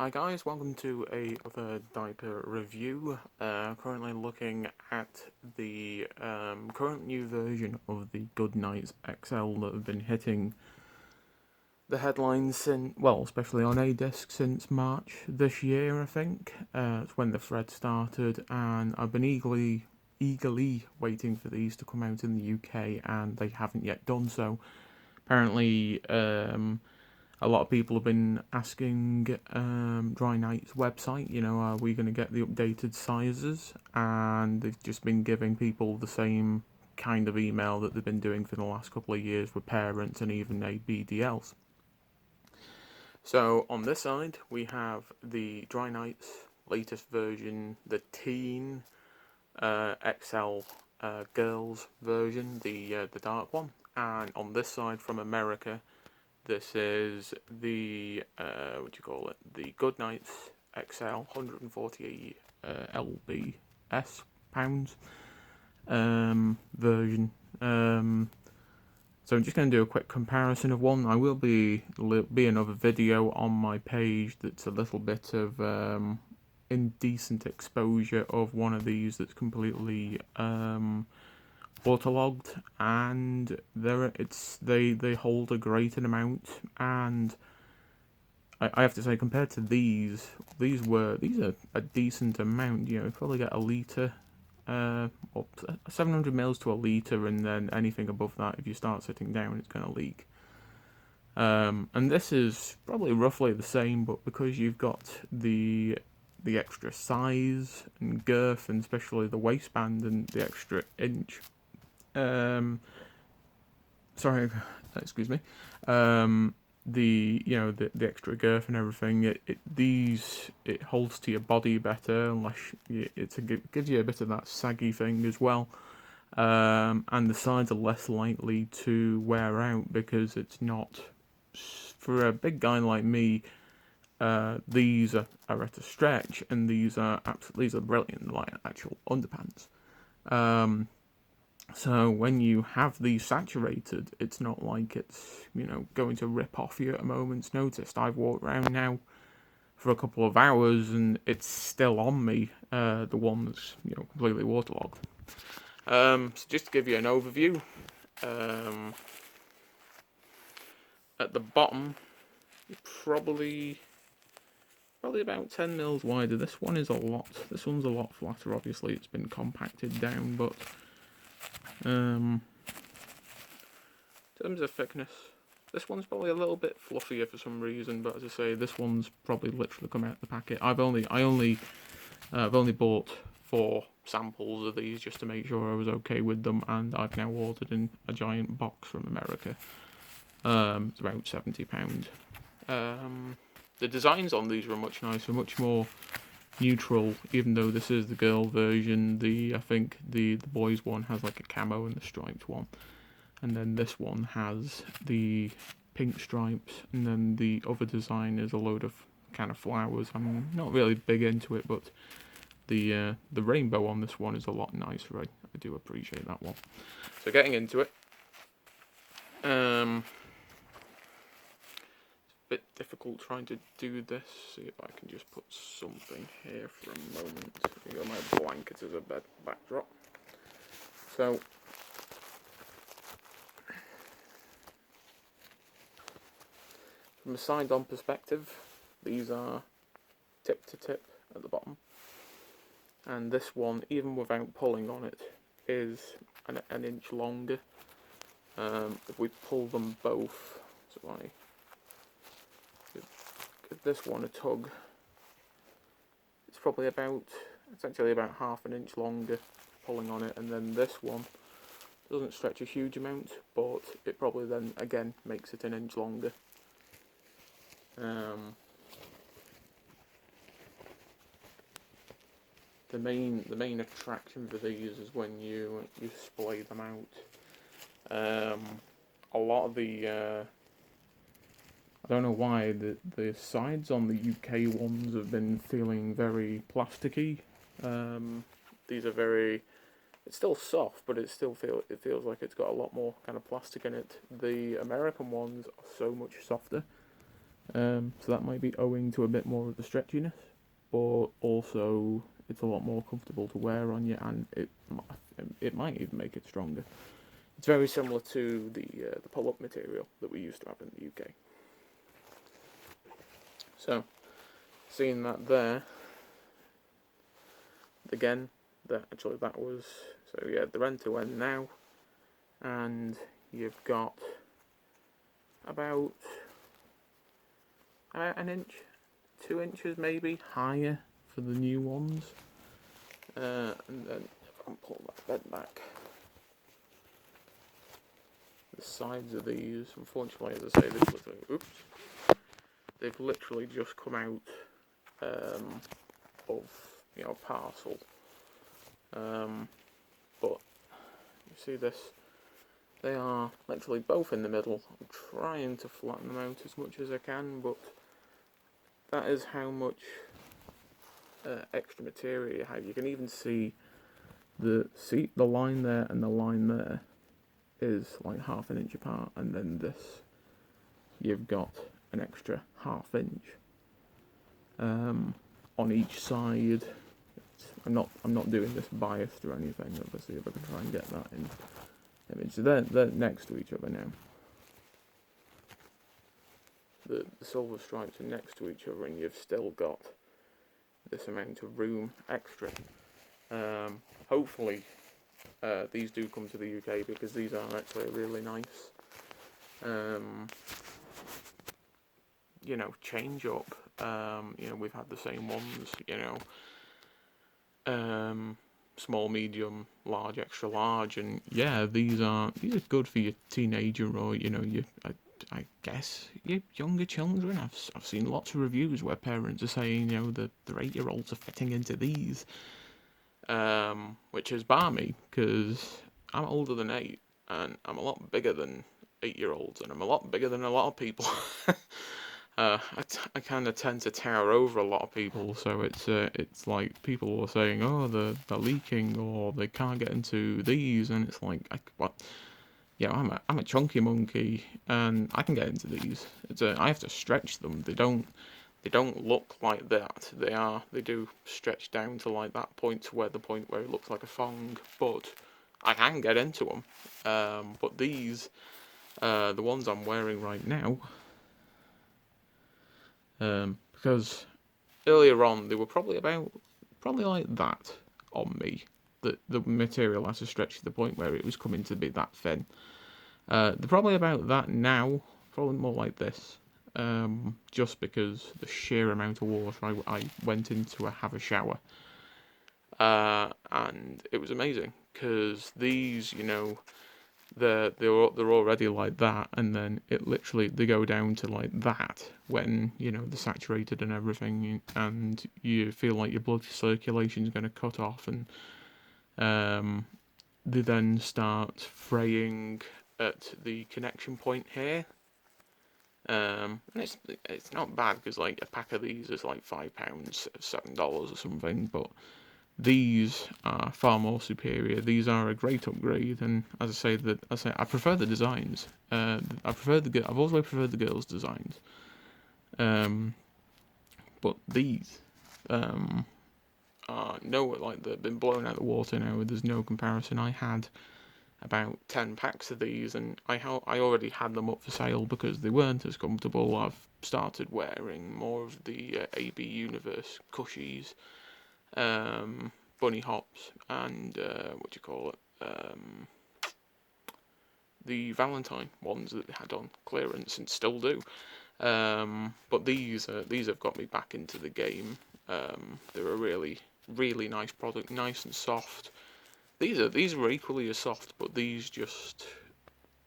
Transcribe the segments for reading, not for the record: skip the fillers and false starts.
Hi guys, welcome to another diaper review. Currently looking at the current new version of the Goodnites XL that have been hitting the headlines since, well, especially on A-Disc since March this year, I think. It's when the thread started, and I've been eagerly waiting for these to come out in the UK, and they haven't yet done so. Apparently, a lot of people have been asking Drynites website, are we going to get the updated sizes? And they've just been giving people the same kind of email that they've been doing for the last couple of years with parents and even ABDLs. So on this side, we have the Drynites latest version, the Teen XL girls version, the dark one. And on this side from America, this is the, the Goodnites XL 140 lbs pounds version. So I'm just going to do a quick comparison of one. I will be another video on my page that's a little bit of indecent exposure of one of these that's completely waterlogged, and they hold a greater amount, and I have to say, compared to these are a decent amount. You probably get a litre, or 700 mils to a litre, and then anything above that, if you start sitting down, it's going to leak. And this is probably roughly the same, but because you've got the extra size and girth, and especially the waistband and the extra inch. Excuse me. The extra girth and everything. It holds to your body better, unless it gives you a bit of that saggy thing as well. And the sides are less likely to wear out because it's not, for a big guy like me. These are at a stretch, and these are brilliant, like actual underpants. So when you have these saturated, it's not like it's going to rip off you at a moment's notice. I've walked around now for a couple of hours, and it's still on me. The one that's completely waterlogged. So just to give you an overview, at the bottom, probably about 10 mils wider. This one's a lot flatter. Obviously, it's been compacted down, but in terms of thickness, this one's probably a little bit fluffier for some reason. But as I say, this one's probably literally come out of the packet. I've only bought 4 samples of these just to make sure I was okay with them, and I've now ordered in a giant box from America. It's about £70. The designs on these are much nicer, much more neutral, even though this is the girl version. I think the boys one has like a camo and the striped one, and then this one has the pink stripes, and then the other design is a load of kind of flowers. I'm not really big into it, but the rainbow on this one is a lot nicer. I do appreciate that one. So getting into it, bit difficult trying to do this. See if I can just put something here for a moment. I got my blanket as a bed backdrop. So from a side-on perspective, these are tip to tip at the bottom, and this one, even without pulling on it, is an inch longer. If we pull them both, so I give this one a tug, it's probably actually about half an inch longer pulling on it, and then this one doesn't stretch a huge amount, but it probably then again makes it an inch longer. The main attraction for these is when you splay them out. A lot of the I don't know why the sides on the UK ones have been feeling very plasticky. These are very. It's still soft, but it feels like it's got a lot more kind of plastic in it. The American ones are so much softer. So that might be owing to a bit more of the stretchiness, but also it's a lot more comfortable to wear on you, and it might even make it stronger. It's very similar to the pull-up material that we used to have in the UK. So, seeing that there, again, that was, so yeah, they're end to end now, and you've got about an inch, 2 inches maybe higher for the new ones, and then if I can pull that bed back, the sides of these, unfortunately, as I say, they've literally just come out of, you know, parcel. But you see this, they are literally both in the middle. I'm trying to flatten them out as much as I can, but that is how much extra material you have. You can even see the line there and the line there is like ½ an inch apart, and then this, you've got an extra ½ inch on each side. I'm not doing this biased or anything. Obviously, if I can try and get that in image, so they're next to each other now. The silver stripes are next to each other, and you've still got this amount of room extra. Hopefully, these do come to the UK, because these are actually really nice. You know, change up. You know, we've had the same ones. You know, small, medium, large, extra large, and yeah, these are good for your teenager, or you know, I guess your younger children. I've seen lots of reviews where parents are saying, you know, that their 8-year-olds are fitting into these, which is balmy, because I'm older than 8, and I'm a lot bigger than 8-year-olds, and I'm a lot bigger than a lot of people. I kind of tend to tower over a lot of people, so it's like people are saying, oh, they're leaking, or they can't get into these, and it's like, what? Yeah, I'm a chunky monkey, and I can get into these. I have to stretch them. They don't look like that. They do stretch down to like that point, to where it looks like a thong, but I can get into them. But these, the ones I'm wearing right now, because earlier on they were probably like that on me. The material has to stretch to the point where it was coming to be that thin. They're probably about that now, probably more like this. Just because the sheer amount of water I went in to have a shower. And it was amazing, because these, you know, they're already like that, and then they go down to like that when, you know, they're saturated and everything, and you feel like your blood circulation is going to cut off, and they then start fraying at the connection point here. And it's not bad, because like a pack of these is like £5, $7 or something, but these are far more superior. These are a great upgrade, and as I say, I prefer the designs. I've always preferred the girls' designs. But these are they've been blown out of the water now. There's no comparison. I had about 10 packs of these, and I already had them up for sale because they weren't as comfortable. I've started wearing more of the AB Universe cushies, bunny hops, and the Valentine ones that they had on clearance and still do. But these have got me back into the game. They're a really, really nice product, nice and soft. These were equally as soft, but these just,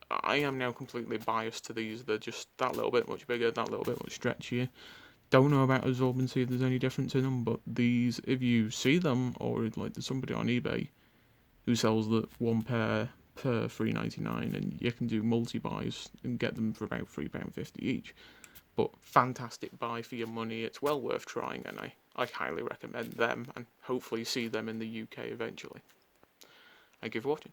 I am now completely biased to these. They're just that little bit much bigger, that little bit much stretchier. Don't know about absorbency, if there's any difference in them, but these, if you see them, or like there's somebody on eBay who sells the one pair per $3.99, and you can do multi-buys and get them for about £3.50 each. But fantastic buy for your money. It's well worth trying, and I highly recommend them, and hopefully see them in the UK eventually. Thank you for watching.